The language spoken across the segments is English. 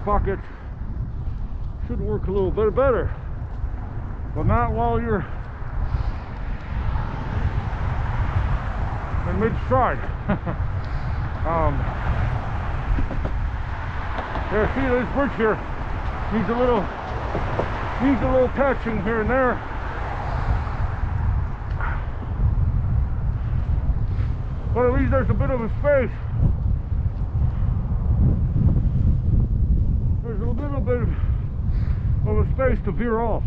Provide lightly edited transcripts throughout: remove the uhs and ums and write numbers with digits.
bucket should work a little bit better, but not while you're in mid-stride. Yeah, see, this bridge here needs a little patching here and there. But at least there's a bit of a space. There's a little bit of a space to veer off.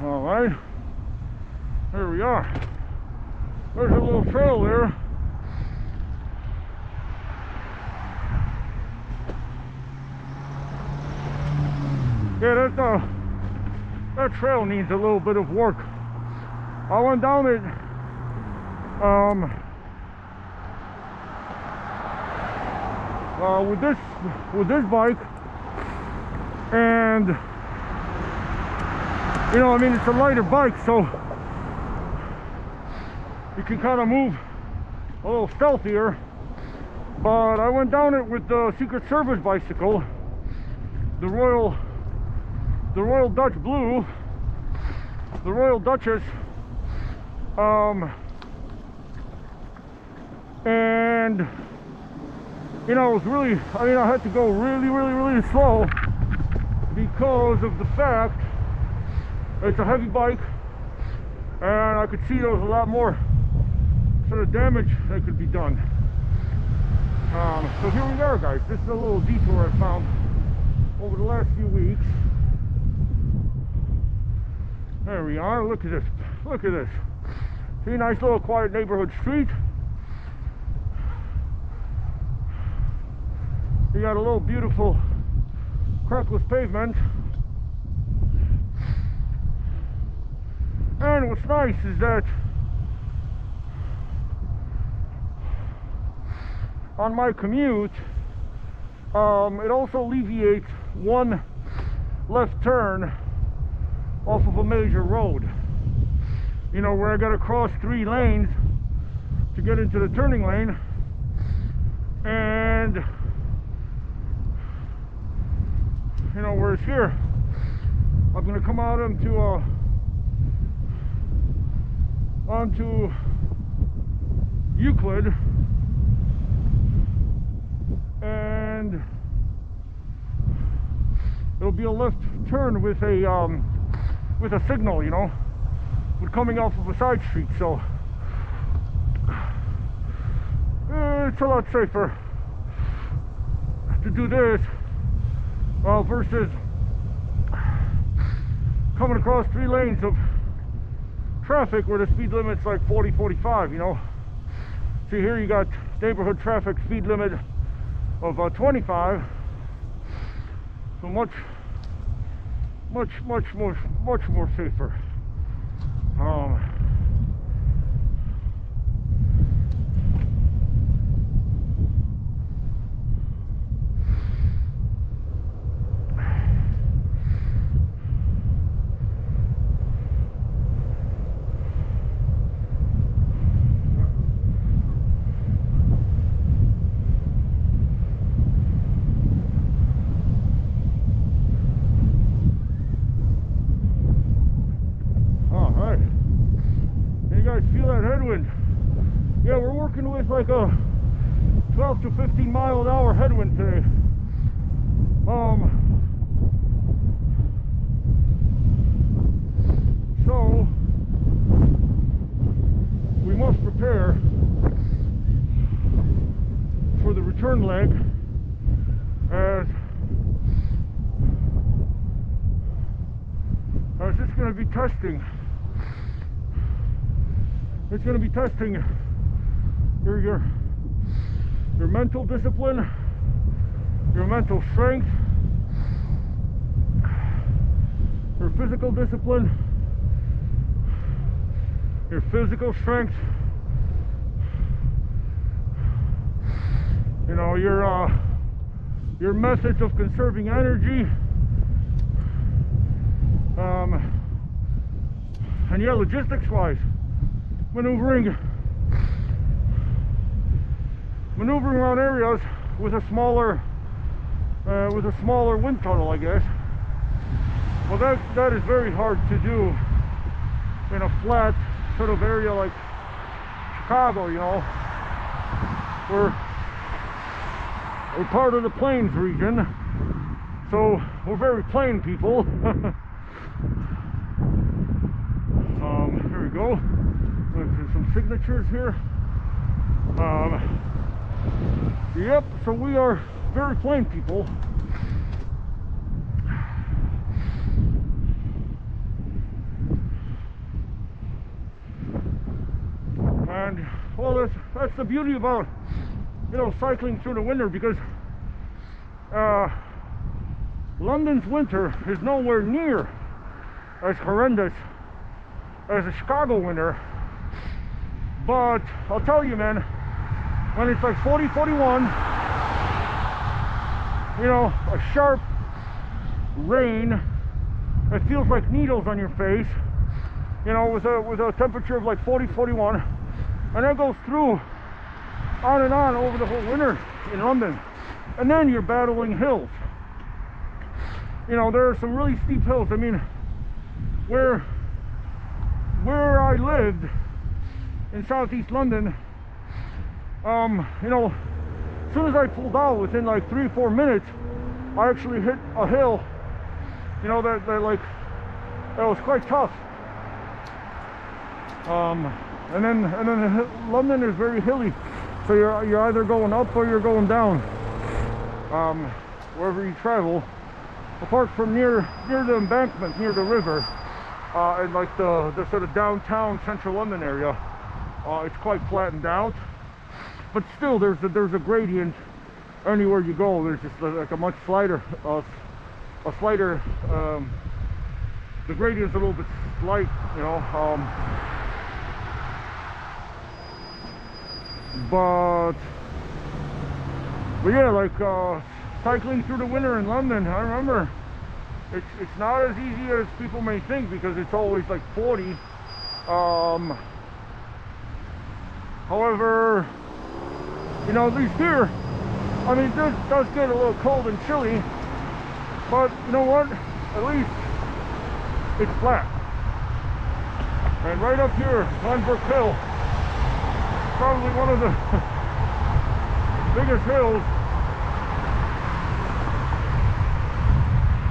All right, there we are. There's a little trail there. Yeah, that trail needs a little bit of work. I went down it with this bike, and you know, I mean, it's a lighter bike, so you can kind of move a little stealthier. But I went down it with the Secret Service bicycle, the Royal Dutch Blue, the Royal Duchess, and you know, it was really, I mean, I had to go really slow because of the fact it's a heavy bike, and I could see there was a lot more sort of damage that could be done. So here we are, guys. This is a little detour I found over the last few weeks. There we are. Look at this. Look at this. See, nice little quiet neighborhood street. You got a little beautiful crackless pavement. And what's nice is that on my commute, it also alleviates one left turn off of a major road. You know, where I gotta cross 3 lanes to get into the turning lane, and you know, whereas here I'm gonna come out onto Euclid, and it'll be a left turn with a signal, you know, with coming off of a side street. So it's a lot safer to do this versus coming across 3 lanes of traffic where the speed limit's like 40-45, you know. See, here you got neighborhood traffic speed limit of 25, so much more safer. Feel that headwind? Yeah, we're working with like a 12 to 15 mile an hour headwind today. So we must prepare for the return leg, as it's going to be testing. It's going to be testing your mental discipline, your mental strength, your physical discipline, your physical strength, you know, your methods of conserving energy, And yeah, logistics wise, maneuvering around areas with a smaller wind tunnel, I guess. Well, that is very hard to do in a flat sort of area like Chicago, you know. We're part of the plains region, so we're very plain people. Here we go. There's some signatures here. Yep, so we are very plain people. And well, that's the beauty about, you know, cycling through the winter, because London's winter is nowhere near as horrendous as a Chicago winter. But I'll tell you, man, when it's like 40, 41, you know, a sharp rain, it feels like needles on your face, you know, with a temperature of like 40, 41, and that goes through on and on over the whole winter in London. And then you're battling hills. You know, there are some really steep hills. I mean, where I lived in southeast London, you know, as soon as I pulled out, within like 3 or 4 minutes, I actually hit a hill, you know, that was quite tough. And then London is very hilly, so you're either going up or you're going down, wherever you travel. Apart from near the embankment, near the river, and like the sort of downtown central London area, it's quite flattened out. But still, there's a gradient anywhere you go. There's just like a much slighter, the gradient's a little bit slight, you know. But yeah, like cycling through the winter in London, I remember it's not as easy as people may think, because it's always like 40. However, you know, at least here, I mean, it does get a little cold and chilly, but you know what? At least it's flat. And right up here, Glenbrook Hill, probably one of the biggest hills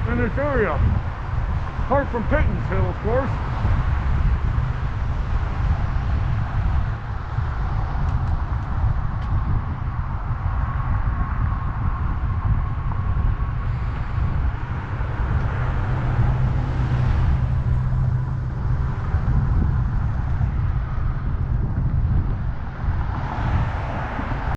in this area, apart from Peyton's Hill, of course.